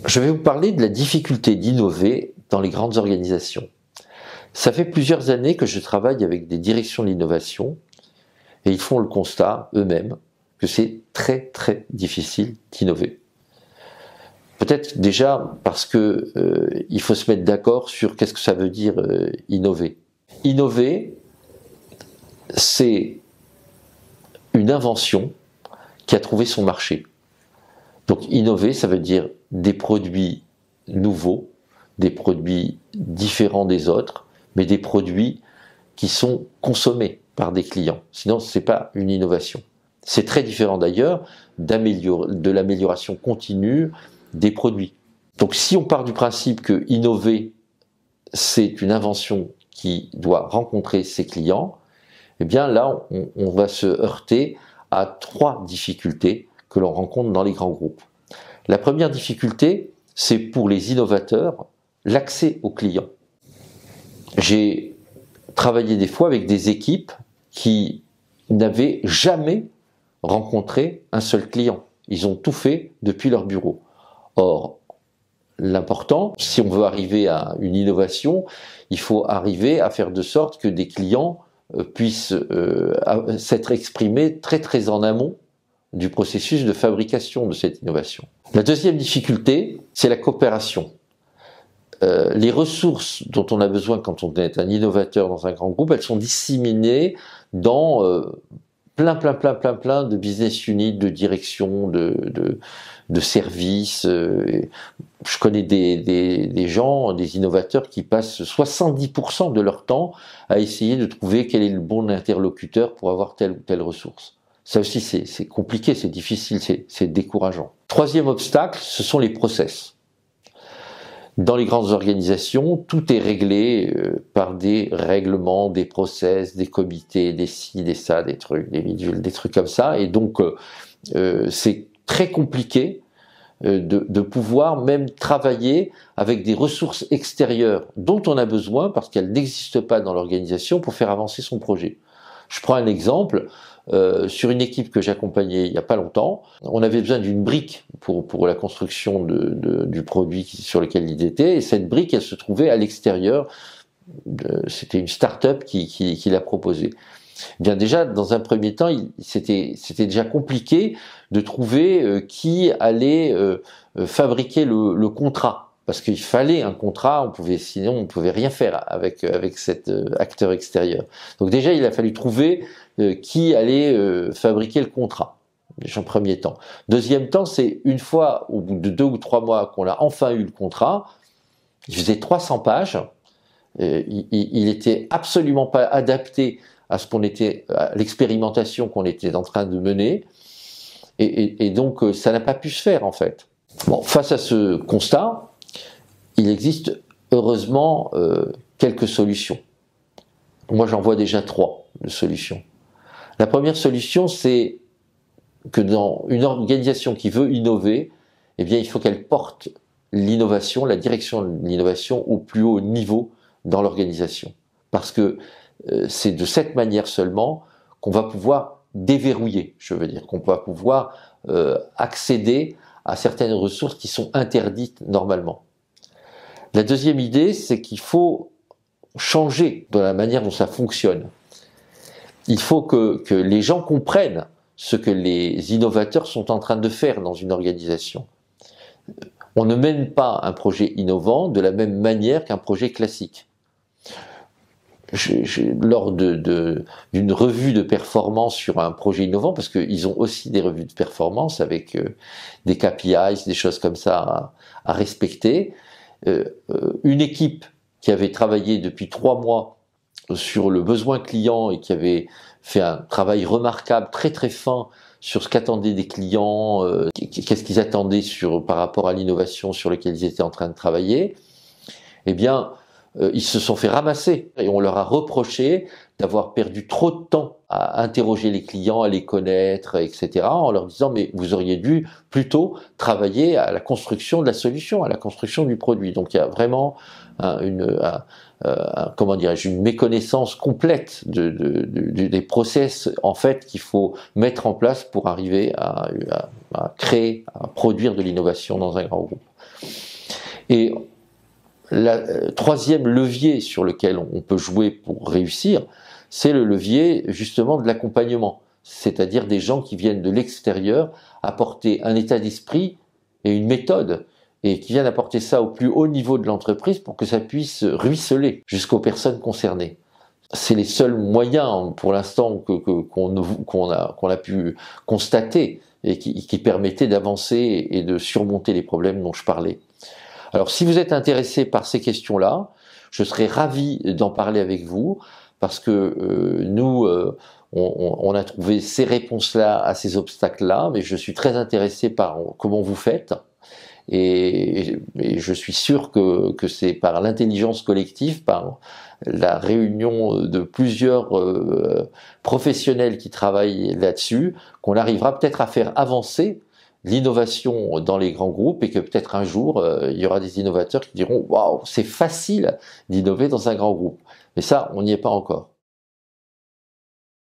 Je vais vous parler de la difficulté d'innover dans les grandes organisations. Ça fait plusieurs années que je travaille avec des directions de l'innovation et ils font le constat eux-mêmes que c'est très difficile d'innover. Peut-être déjà parce que il faut se mettre d'accord sur qu'est-ce que ça veut dire innover. Innover, c'est une invention qui a trouvé son marché. Donc innover, ça veut dire des produits nouveaux, des produits différents des autres, mais des produits qui sont consommés par des clients. Sinon, ce n'est pas une innovation. C'est très différent d'ailleurs de l'amélioration continue des produits. Donc si on part du principe que innover, c'est une invention qui doit rencontrer ses clients, eh bien là, on va se heurter à trois difficultés que l'on rencontre dans les grands groupes. La première difficulté, c'est pour les innovateurs, l'accès aux clients. J'ai travaillé des fois avec des équipes qui n'avaient jamais rencontré un seul client. Ils ont tout fait depuis leur bureau. Or, l'important, si on veut arriver à une innovation, il faut arriver à faire de sorte que des clients puissent s'être exprimés très en amont du processus de fabrication de cette innovation. La deuxième difficulté, c'est la coopération. Les ressources dont on a besoin quand on est un innovateur dans un grand groupe, elles sont disséminées dans plein de business units, de directions, de services. Je connais des gens, des innovateurs qui passent 70% de leur temps à essayer de trouver quel est le bon interlocuteur pour avoir telle ou telle ressource. Ça aussi, c'est compliqué, c'est difficile, c'est décourageant. Troisième obstacle, ce sont les process. Dans les grandes organisations, tout est réglé par des règlements, des process, des comités, des ci, des ça, des trucs, des bidules, des trucs comme ça. Et donc, c'est très compliqué de pouvoir même travailler avec des ressources extérieures dont on a besoin parce qu'elles n'existent pas dans l'organisation pour faire avancer son projet. Je prends un exemple. Sur une équipe que j'accompagnais il n'y a pas longtemps, on avait besoin d'une brique pour la construction du produit sur lequel il était, et cette brique, elle se trouvait à l'extérieur. C'était une start-up qui l'a proposée. Bien déjà, dans un premier temps, c'était déjà compliqué de trouver qui allait fabriquer le contrat. Parce qu'il fallait un contrat, sinon on pouvait rien faire avec cet acteur extérieur. Donc déjà, il a fallu trouver qui allait fabriquer le contrat, en premier temps. Deuxième temps, c'est une fois, au bout de 2 ou 3 mois, qu'on a enfin eu le contrat, il faisait 300 pages, il était absolument pas adapté à l'expérimentation qu'on était en train de mener, et donc ça n'a pas pu se faire en fait. Bon, face à ce constat, il existe heureusement quelques solutions. Moi, j'en vois déjà 3 de solutions. La première solution, c'est que dans une organisation qui veut innover, eh bien, il faut qu'elle porte l'innovation, la direction de l'innovation au plus haut niveau dans l'organisation. Parce que c'est de cette manière seulement qu'on va pouvoir déverrouiller, je veux dire, qu'on va pouvoir accéder à certaines ressources qui sont interdites normalement. La deuxième idée, c'est qu'il faut changer de la manière dont ça fonctionne. Il faut que les gens comprennent ce que les innovateurs sont en train de faire dans une organisation. On ne mène pas un projet innovant de la même manière qu'un projet classique. Lors d'une revue de performance sur un projet innovant, parce qu'ils ont aussi des revues de performance avec des KPIs, des choses comme ça à respecter, une équipe qui avait travaillé depuis 3 mois sur le besoin client et qui avait fait un travail remarquable, très fin sur ce qu'attendaient des clients, qu'est-ce qu'ils attendaient par rapport à l'innovation sur laquelle ils étaient en train de travailler, eh bien, ils se sont fait ramasser et on leur a reproché d'avoir perdu trop de temps à interroger les clients, à les connaître, etc., en leur disant mais vous auriez dû plutôt travailler à la construction de la solution, à la construction du produit. Donc il y a vraiment une méconnaissance complète des process en fait qu'il faut mettre en place pour arriver à créer, à produire de l'innovation dans un grand groupe. Et le troisième levier sur lequel on peut jouer pour réussir, c'est le levier justement de l'accompagnement, c'est-à-dire des gens qui viennent de l'extérieur apporter un état d'esprit et une méthode, et qui viennent apporter ça au plus haut niveau de l'entreprise pour que ça puisse ruisseler jusqu'aux personnes concernées. C'est les seuls moyens pour l'instant qu'on a pu constater et qui permettaient d'avancer et de surmonter les problèmes dont je parlais. Alors si vous êtes intéressé par ces questions-là, je serais ravi d'en parler avec vous parce que nous, on a trouvé ces réponses-là à ces obstacles-là, mais je suis très intéressé par comment vous faites. Et je suis sûr que c'est par l'intelligence collective, par la réunion de plusieurs professionnels qui travaillent là-dessus, qu'on arrivera peut-être à faire avancer l'innovation dans les grands groupes et que peut-être un jour, il y aura des innovateurs qui diront « Waouh, c'est facile d'innover dans un grand groupe ». Mais ça, on n'y est pas encore.